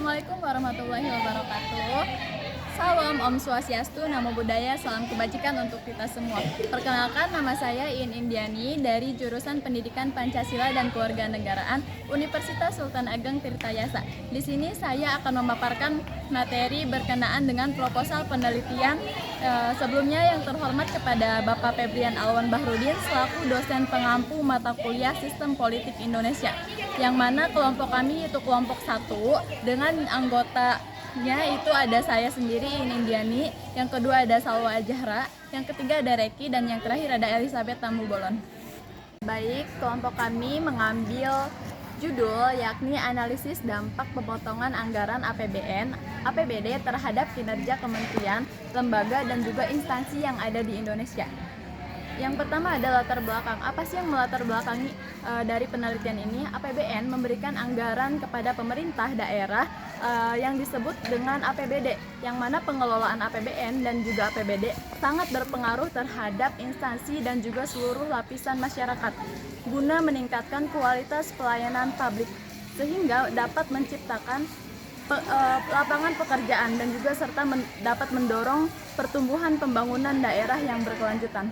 Assalamualaikum warahmatullahi wabarakatuh. Salam Om Swastiastu, Namo Buddhaya, salam kebajikan untuk kita semua. Perkenalkan, nama saya In Indiani dari jurusan Pendidikan Pancasila dan Kewarganegaraan Universitas Sultan Ageng Tirtayasa. Di sini saya akan memaparkan materi berkenaan dengan proposal penelitian. Sebelumnya yang terhormat kepada Bapak Febrian Alwan Bahrudin selaku dosen pengampu mata kuliah Sistem Politik Indonesia, yang mana kelompok kami itu kelompok 1 dengan anggotanya itu ada saya sendiri Indiani, yang kedua ada Salwa Ajahra, yang ketiga ada Reki, dan yang terakhir ada Elizabeth Tamu Bolon. Baik, kelompok kami mengambil judul yakni analisis dampak pemotongan anggaran APBN, APBD terhadap kinerja kementerian, lembaga, dan juga instansi yang ada di Indonesia. Yang pertama ada latar belakang. Apa sih yang melatar belakangi dari penelitian ini? APBN memberikan anggaran kepada pemerintah daerah yang disebut dengan APBD, yang mana pengelolaan APBN dan juga APBD sangat berpengaruh terhadap instansi dan juga seluruh lapisan masyarakat guna meningkatkan kualitas pelayanan publik sehingga dapat menciptakan lapangan pekerjaan dan juga serta dapat mendorong pertumbuhan pembangunan daerah yang berkelanjutan.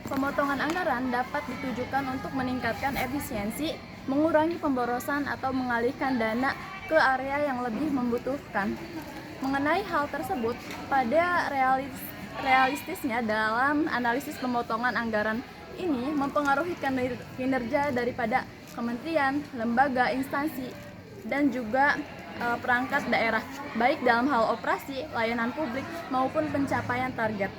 Pemotongan anggaran dapat ditujukan untuk meningkatkan efisiensi, mengurangi pemborosan atau mengalihkan dana ke area yang lebih membutuhkan. Mengenai hal tersebut, pada realistisnya dalam analisis pemotongan anggaran ini mempengaruhi kinerja daripada kementerian, lembaga, instansi, dan juga perangkat daerah, baik dalam hal operasi, layanan publik, maupun pencapaian target.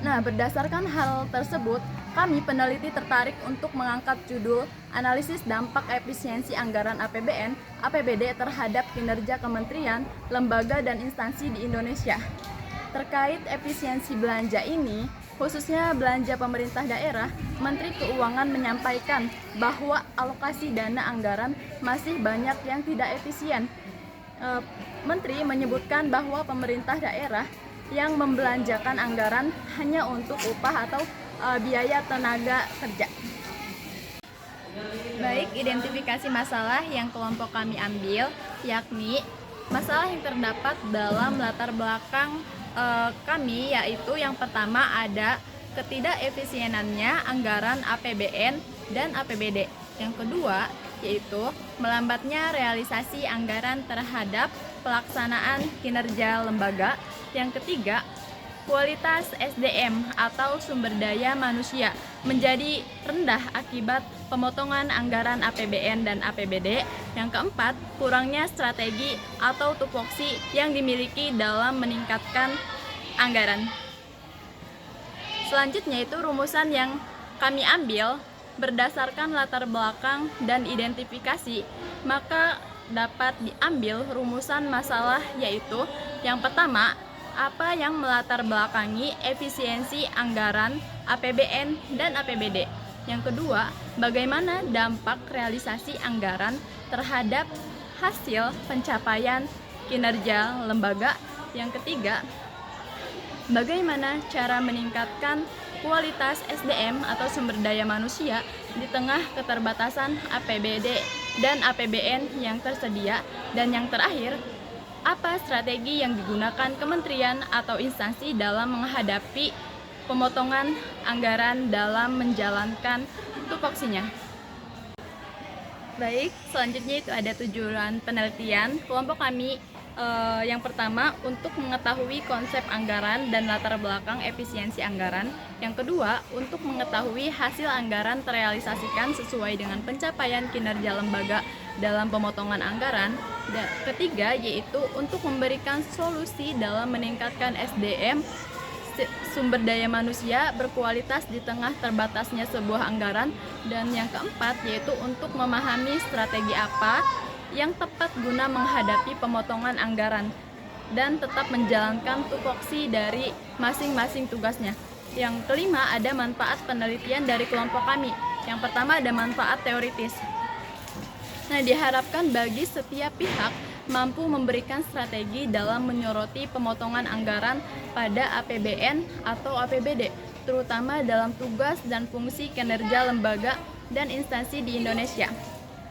Nah, berdasarkan hal tersebut, kami peneliti tertarik untuk mengangkat judul Analisis Dampak Efisiensi Anggaran APBN, APBD terhadap kinerja kementerian, lembaga, dan instansi di Indonesia. Terkait efisiensi belanja ini, khususnya belanja pemerintah daerah, Menteri Keuangan menyampaikan bahwa alokasi dana anggaran masih banyak yang tidak efisien. Menteri menyebutkan bahwa pemerintah daerah yang membelanjakan anggaran hanya untuk upah atau biaya tenaga kerja. Baik, identifikasi masalah yang kelompok kami ambil yakni masalah yang terdapat dalam latar belakang kami, yaitu yang pertama ada ketidakefisienannya anggaran APBN dan APBD. Yang kedua yaitu melambatnya realisasi anggaran terhadap pelaksanaan kinerja lembaga. Yang ketiga, kualitas SDM atau sumber daya manusia menjadi rendah akibat pemotongan anggaran APBN dan APBD. Yang keempat, kurangnya strategi atau tupoksi yang dimiliki dalam meningkatkan anggaran. Selanjutnya itu rumusan yang kami ambil berdasarkan latar belakang dan identifikasi, maka dapat diambil rumusan masalah, yaitu yang pertama, apa yang melatar belakangi efisiensi anggaran APBN dan APBD. Yang kedua, bagaimana dampak realisasi anggaran terhadap hasil pencapaian kinerja lembaga. Yang ketiga, bagaimana cara meningkatkan kualitas SDM atau sumber daya manusia di tengah keterbatasan APBD dan APBN yang tersedia. Dan yang terakhir, apa strategi yang digunakan kementerian atau instansi dalam menghadapi pemotongan anggaran dalam menjalankan tupoksinya. Baik, selanjutnya itu ada tujuan penelitian. Kelompok kami yang pertama untuk mengetahui konsep anggaran dan latar belakang efisiensi anggaran. Yang kedua, untuk mengetahui hasil anggaran terrealisasikan sesuai dengan pencapaian kinerja lembaga dalam pemotongan anggaran. Dan ketiga, yaitu untuk memberikan solusi dalam meningkatkan SDM, sumber daya manusia berkualitas di tengah terbatasnya sebuah anggaran. Dan yang keempat, yaitu untuk memahami strategi apa yang tepat guna menghadapi pemotongan anggaran dan tetap menjalankan tupoksi dari masing-masing tugasnya. Yang kelima, ada manfaat penelitian dari kelompok kami. Yang pertama ada manfaat teoritis. Nah, diharapkan bagi setiap pihak mampu memberikan strategi dalam menyoroti pemotongan anggaran pada APBN atau APBD, terutama dalam tugas dan fungsi kinerja lembaga dan instansi di Indonesia.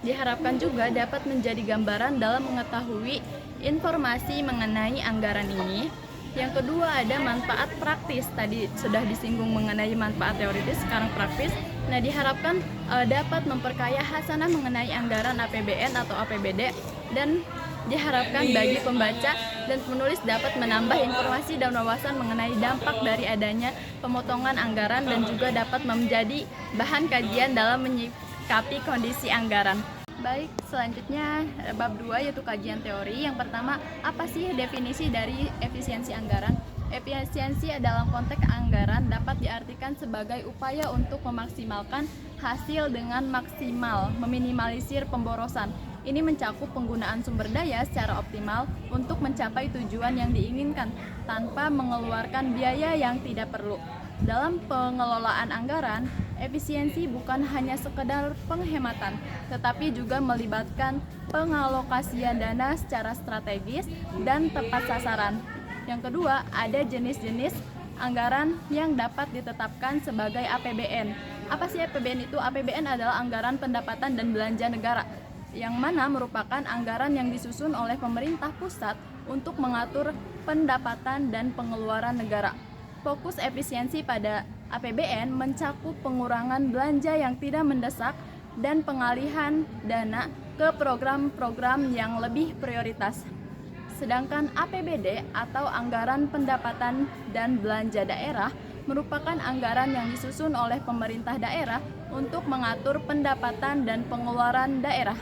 Diharapkan juga dapat menjadi gambaran dalam mengetahui informasi mengenai anggaran ini. Yang kedua ada manfaat praktis. Tadi sudah disinggung mengenai manfaat teoritis, sekarang praktis. Nah, diharapkan dapat memperkaya hasanah mengenai anggaran APBN atau APBD, dan diharapkan bagi pembaca dan penulis dapat menambah informasi dan wawasan mengenai dampak dari adanya pemotongan anggaran, dan juga dapat menjadi bahan kajian dalam menyikapi kondisi anggaran. Baik, selanjutnya bab 2 yaitu kajian teori. Yang pertama, apa sih definisi dari efisiensi anggaran? Efisiensi dalam konteks anggaran dapat diartikan sebagai upaya untuk memaksimalkan hasil dengan maksimal, meminimalisir pemborosan. Ini mencakup penggunaan sumber daya secara optimal untuk mencapai tujuan yang diinginkan tanpa mengeluarkan biaya yang tidak perlu. Dalam pengelolaan anggaran, efisiensi bukan hanya sekedar penghematan, tetapi juga melibatkan pengalokasian dana secara strategis dan tepat sasaran. Yang kedua, ada jenis-jenis anggaran yang dapat ditetapkan sebagai APBN. Apa sih APBN itu? APBN adalah anggaran pendapatan dan belanja negara, yang mana merupakan anggaran yang disusun oleh pemerintah pusat untuk mengatur pendapatan dan pengeluaran negara. Fokus efisiensi pada APBN mencakup pengurangan belanja yang tidak mendesak dan pengalihan dana ke program-program yang lebih prioritas. Sedangkan APBD atau anggaran pendapatan dan belanja daerah merupakan anggaran yang disusun oleh pemerintah daerah untuk mengatur pendapatan dan pengeluaran daerah.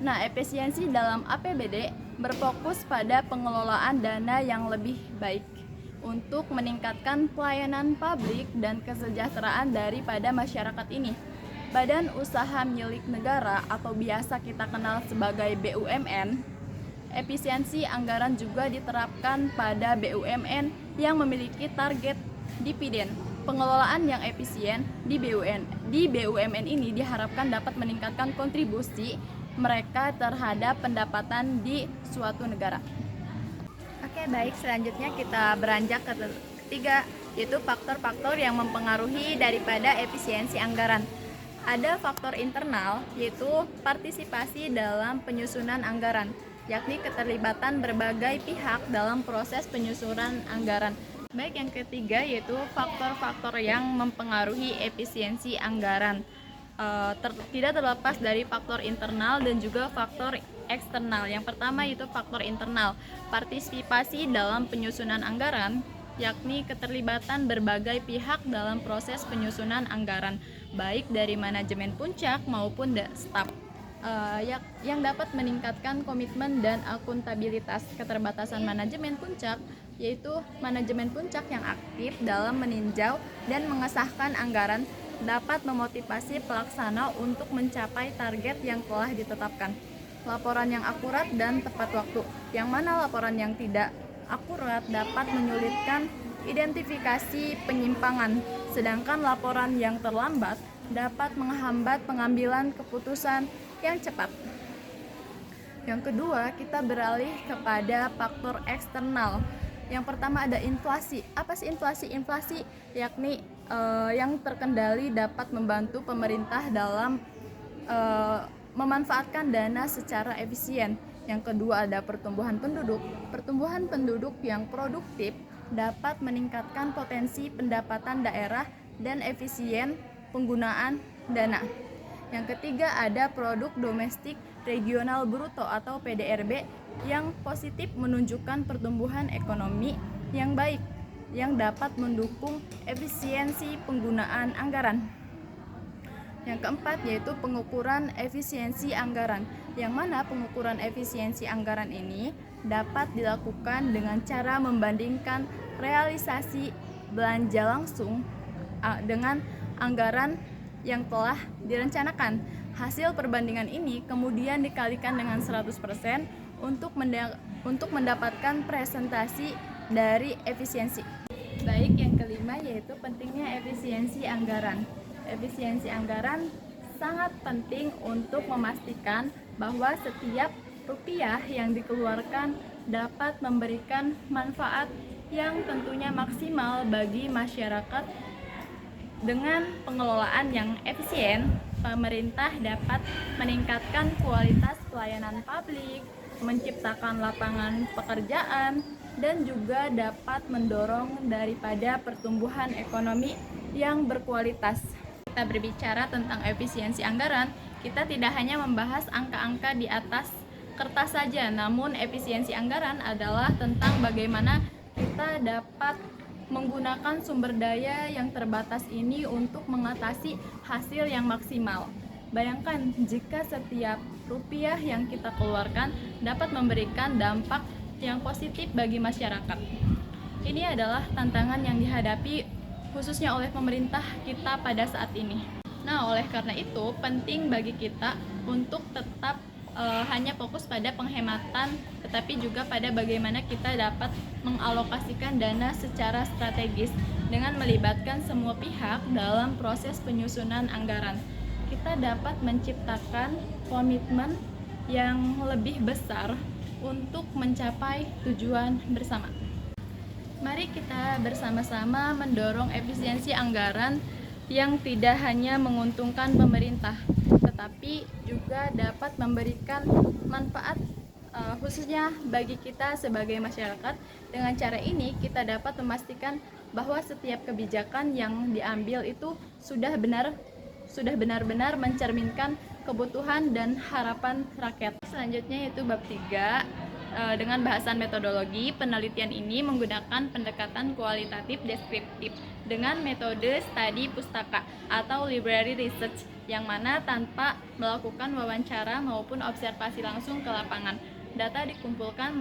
Nah, efisiensi dalam APBD berfokus pada pengelolaan dana yang lebih baik untuk meningkatkan pelayanan publik dan kesejahteraan daripada masyarakat ini. Badan usaha milik negara atau biasa kita kenal sebagai BUMN, efisiensi anggaran juga diterapkan pada BUMN yang memiliki target dividen. Pengelolaan yang efisien di BUMN ini diharapkan dapat meningkatkan kontribusi mereka terhadap pendapatan di suatu negara. Oke, baik, selanjutnya kita beranjak ke ketiga, yaitu faktor-faktor yang mempengaruhi daripada efisiensi anggaran. Ada faktor internal, yaitu partisipasi dalam penyusunan anggaran, yakni keterlibatan berbagai pihak dalam proses penyusunan anggaran. Baik, yang ketiga yaitu faktor-faktor yang mempengaruhi efisiensi anggaran. Tidak terlepas dari faktor internal dan juga faktor eksternal. Yang pertama itu faktor internal, partisipasi dalam penyusunan anggaran, yakni keterlibatan berbagai pihak dalam proses penyusunan anggaran, baik dari manajemen puncak maupun staf, yang dapat meningkatkan komitmen dan akuntabilitas. Keterbatasan manajemen puncak yaitu manajemen puncak yang aktif dalam meninjau dan mengesahkan anggaran dapat memotivasi pelaksana untuk mencapai target yang telah ditetapkan. Laporan yang akurat dan tepat waktu, yang mana laporan yang tidak akurat dapat menyulitkan identifikasi penyimpangan, sedangkan laporan yang terlambat dapat menghambat pengambilan keputusan yang cepat. Yang kedua, kita beralih kepada faktor eksternal. Yang pertama ada inflasi. Apa sih inflasi? Inflasi yakni yang terkendali dapat membantu pemerintah dalam memanfaatkan dana secara efisien. Yang kedua ada pertumbuhan penduduk. Pertumbuhan penduduk yang produktif dapat meningkatkan potensi pendapatan daerah dan efisien penggunaan dana. Yang ketiga ada produk domestik regional bruto atau PDRB yang positif, menunjukkan pertumbuhan ekonomi yang baik yang dapat mendukung efisiensi penggunaan anggaran. Yang keempat yaitu pengukuran efisiensi anggaran, yang mana pengukuran efisiensi anggaran ini dapat dilakukan dengan cara membandingkan realisasi belanja langsung dengan anggaran yang telah direncanakan. Hasil perbandingan ini kemudian dikalikan dengan 100% untuk mendapatkan presentasi dari efisiensi. Baik, yang kelima yaitu pentingnya efisiensi anggaran. Efisiensi anggaran sangat penting untuk memastikan bahwa setiap rupiah yang dikeluarkan dapat memberikan manfaat yang tentunya maksimal bagi masyarakat. Dengan pengelolaan yang efisien, pemerintah dapat meningkatkan kualitas pelayanan publik, menciptakan lapangan pekerjaan, dan juga dapat mendorong daripada pertumbuhan ekonomi yang berkualitas. Kita berbicara tentang efisiensi anggaran, kita tidak hanya membahas angka-angka di atas kertas saja, namun efisiensi anggaran adalah tentang bagaimana kita dapat menggunakan sumber daya yang terbatas ini untuk mengatasi hasil yang maksimal. Bayangkan jika setiap rupiah yang kita keluarkan dapat memberikan dampak yang positif bagi masyarakat. Ini adalah tantangan yang dihadapi khususnya oleh pemerintah kita pada saat ini. Nah, oleh karena itu penting bagi kita untuk tetap hanya fokus pada penghematan, tetapi juga pada bagaimana kita dapat mengalokasikan dana secara strategis dengan melibatkan semua pihak dalam proses penyusunan anggaran. Kita dapat menciptakan komitmen yang lebih besar untuk mencapai tujuan bersama. Mari kita bersama-sama mendorong efisiensi anggaran yang tidak hanya menguntungkan pemerintah, tetapi juga dapat memberikan manfaat khususnya bagi kita sebagai masyarakat. Dengan cara ini kita dapat memastikan bahwa setiap kebijakan yang diambil itu sudah benar-benar mencerminkan kebutuhan dan harapan rakyat. Selanjutnya yaitu bab 3 dengan bahasan metodologi. Penelitian ini menggunakan pendekatan kualitatif deskriptif dengan metode studi pustaka atau library research, yang mana tanpa melakukan wawancara maupun observasi langsung ke lapangan. Data dikumpulkan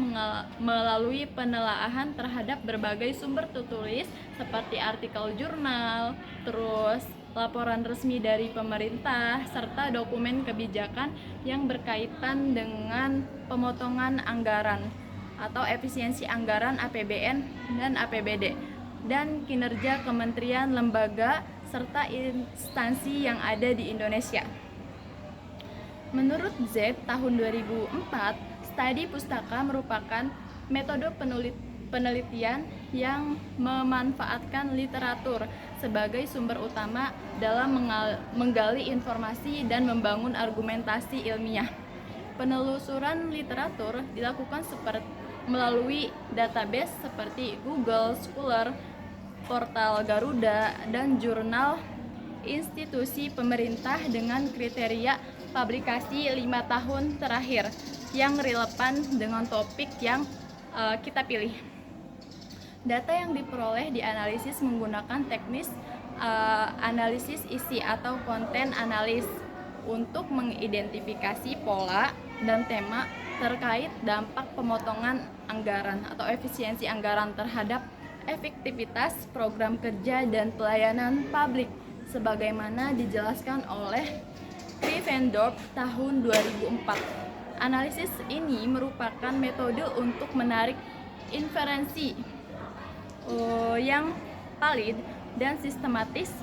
melalui penelaahan terhadap berbagai sumber tertulis seperti artikel jurnal, terus laporan resmi dari pemerintah, serta dokumen kebijakan yang berkaitan dengan pemotongan anggaran atau efisiensi anggaran APBN dan APBD, dan kinerja kementerian, lembaga, serta instansi yang ada di Indonesia. Menurut Z, tahun 2004, studi pustaka merupakan metode penelitian yang memanfaatkan literatur sebagai sumber utama dalam menggali informasi dan membangun argumentasi ilmiah. Penelusuran literatur dilakukan melalui database seperti Google Scholar, portal Garuda, dan jurnal institusi pemerintah dengan kriteria publikasi 5 tahun terakhir yang relevan dengan topik yang kita pilih. Data yang diperoleh dianalisis menggunakan teknis analisis isi atau konten analis untuk mengidentifikasi pola dan tema terkait dampak pemotongan anggaran atau efisiensi anggaran terhadap efektivitas program kerja dan pelayanan publik sebagaimana dijelaskan oleh Krievendorf tahun 2004. Analisis ini merupakan metode untuk menarik inferensi yang valid dan sistematis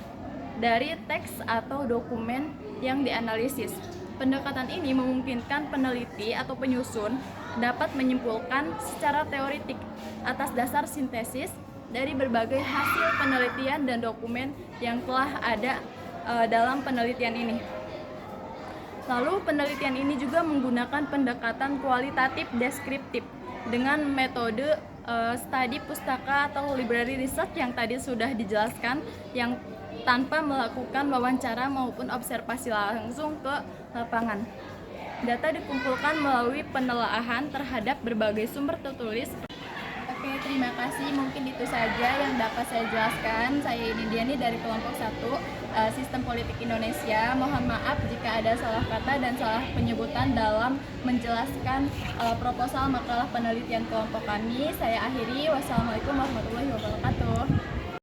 dari teks atau dokumen yang dianalisis. Pendekatan ini memungkinkan peneliti atau penyusun dapat menyimpulkan secara teoritik atas dasar sintesis dari berbagai hasil penelitian dan dokumen yang telah ada dalam penelitian ini. Lalu penelitian ini juga menggunakan pendekatan kualitatif deskriptif dengan metode studi pustaka atau library research yang tadi sudah dijelaskan, yang tanpa melakukan wawancara maupun observasi langsung ke lapangan. Data dikumpulkan melalui penelaahan terhadap berbagai sumber tertulis. Oke, terima kasih. Mungkin itu saja yang dapat saya jelaskan. Saya Indiani dari kelompok 1 Sistem Politik Indonesia. Mohon maaf jika ada salah kata dan salah penyebutan dalam menjelaskan proposal makalah penelitian kelompok kami. Saya akhiri. Wassalamualaikum warahmatullahi wabarakatuh.